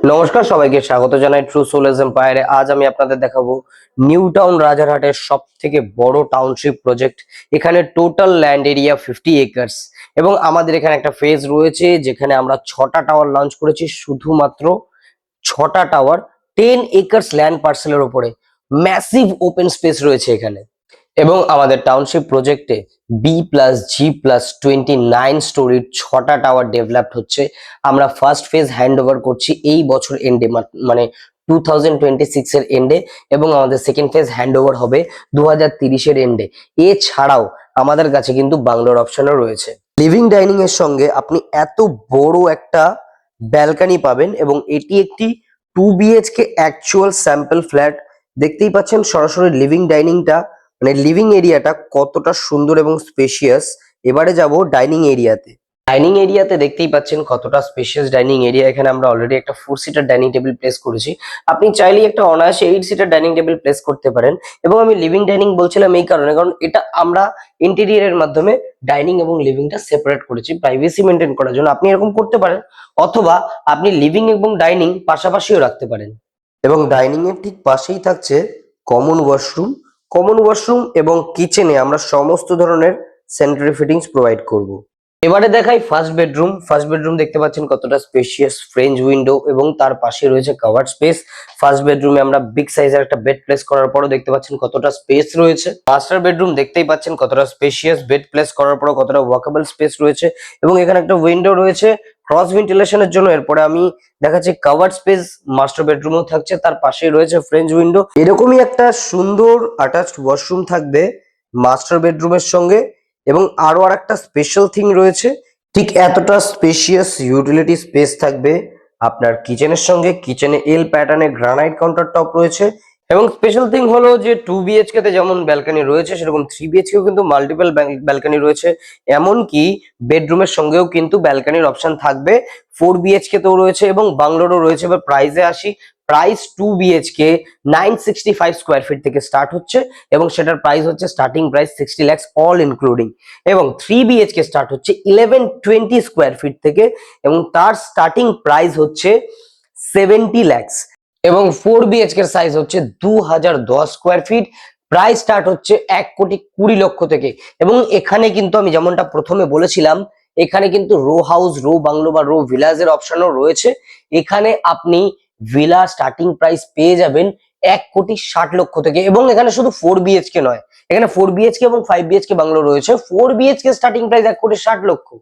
নমস্কার, সবাইকে স্বাগত জানাই ট্রু সোলস এম্পায়ারে। আজ আমি আপনাদের দেখাবো নিউ টাউন রাজারহাটের সব থেকে বড় টাউনশিপ প্রজেক্ট। এখানে টোটাল ল্যান্ড এরিয়া 50 একর্স এবং আমাদের এখানে একটা ফেজ রয়েছে যেখানে আমরা 6টা টাওয়ার লঞ্চ করেছি। শুধুমাত্র 6টা টাওয়ার 10 একর্স ল্যান্ড পার্সেলের উপরে। ম্যাসিভ ওপেন স্পেস রয়েছে এখানে। এবং আমাদের টাউনশিপ প্রজেক্টে B+G+29 স্টোরির 6টা টাওয়ার ডেভেলপড হচ্ছে। আমরা ফার্স্ট ফেজ হ্যান্ড ওভার করছি এই বছর এন্ডে, মানে 2026 এর এন্ডে, এবং আমাদের সেকেন্ড ফেজ হ্যান্ড ওভার হবে 2030 এর এন্ডে। এছাড়াও আমাদের কাছে কিন্তু বাংলোর অপশনও রয়েছে। লিভিং ডাইনিং এর সঙ্গে আপনি এত বড় একটা ব্যালকনি পাবেন এবং এটি একটি 2 BHK অ্যাকচুয়াল স্যাম্পল ফ্ল্যাট। দেখতেই পাচ্ছেন সরাসরি লিভিং ডাইনিংটা, মানে লিভিং এরিয়াটা কতটা সুন্দর এবং স্পেশিয়াস। এবারে যাব ডাইনিং এরিয়াতে। ডাইনিং এরিয়াতে দেখতেই পাচ্ছেন কতটা স্পেশিয়াস ডাইনিং এরিয়া। এখানে আমরা অলরেডি একটা 4 সিটার ডাইনিং টেবিল প্লেস করেছি। আপনি চাইলেই একটা অনায়াসে 8 সিটার ডাইনিং টেবিল প্লেস করতে পারেন। এবং আমি লিভিং ডাইনিং বলছিলাম এই কারণে, কারণ এটা আমরা ইন্টেরিয়রের মাধ্যমে ডাইনিং এবং লিভিংটা সেপারেট করেছি প্রাইভেসি মেনটেন করার জন্য। আপনি এরকম করতে পারেন, অথবা আপনি লিভিং এবং ডাইনিং পাশাপাশিও রাখতে পারেন। এবং ডাইনিং এর ঠিক পাশেই থাকছে কমন ওয়াশরুম। কমন ওয়াশরুম এবং কিচেনে আমরা সমস্ত ধরনের স্যানিটারি ফিটিংস প্রোভাইড করব। এবারে দেখাই ফার্স্ট বেডরুম। ফার্স্ট বেডরুম দেখতে পাচ্ছেন কতটা স্পেশিয়াস, ফ্রেঞ্চ উইন্ডো এবং তার পাশে রয়েছে কভার্ড স্পেস। ফার্স্ট বেডরুমে আমরা বিগ সাইজের একটা বেড প্লেস করার পরও দেখতে পাচ্ছেন কতটা স্পেস রয়েছে। মাস্টার বেডরুম দেখতেই পাচ্ছেন কতটা স্পেশিয়াস, বেড প্লেস করার পরও কতটা ওয়াকেবল স্পেস রয়েছে। এবং এখানে একটা উইন্ডো রয়েছে ক্রস ভেন্টিলেশনের জন্য। এরপরে আমি দেখাচ্ছি কভার্ড স্পেস মাস্টার বেডরুমেও থাকছে, তার পাশেই রয়েছে ফ্রেঞ্চ উইন্ডো। এরকমই একটা সুন্দর অ্যাটাচড ওয়াশরুম থাকবে মাস্টার বেডরুমের সঙ্গে। এবং আরো আরেকটা স্পেশাল থিং রয়েছে, ঠিক এতটা স্পেশিয়াস ইউটিলিটি স্পেস থাকবে আপনার কিচেনের সঙ্গে। কিচেনে এল প্যাটার্নে গ্রানাইট কাউন্টার টপ রয়েছে। এবং স্পেশাল থিং হলো যে 2 BHK তে যেমন ব্যালকনি রয়েছে, সেরকম 3 BHK কিন্তু মাল্টিপল ব্যালকনি রয়েছে। এমনকি বেডরুমের সঙ্গেও কিন্তু ব্যালকনির অপশন থাকবে। 4 BHK তেও রয়েছে এবং বাংলোরও রয়েছে। এবার প্রাইসে আসি। প্রাইস 2 BHK 965 স্কোয়ার ফিট থেকে স্টার্ট হচ্ছে এবং সেটার প্রাইস হচ্ছে starting price 60 lakhs all including. এবং 3 BHK স্টার্ট হচ্ছে 1120 স্কোয়ার ফিট থেকে এবং তার স্টার্টিং প্রাইস হচ্ছে 70 lakhs। এবং 4 BHK এর সাইজ হচ্ছে 2010 স্কোয়ার ফিট। প্রাইস স্টার্ট হচ্ছে 1,20,00,000 থেকে। এবং এখানে কিন্তু আমি যেমনটা প্রথমে বলেছিলাম, এখানে কিন্তু রো হাউস, রো বাংলো বা রো ভিলাজের অপশনও রয়েছে। এখানে আপনি ভিলা স্টার্টিং প্রাইস পেয়ে যাবেন 1,60,00,000 থেকে। এবং এখানে শুধু 4 BHK নয়, এখানে 4 BHK এবং 5 BHK বাংলো রয়েছে। 4 BHK স্টার্টিং প্রাইস 1,60,00,000।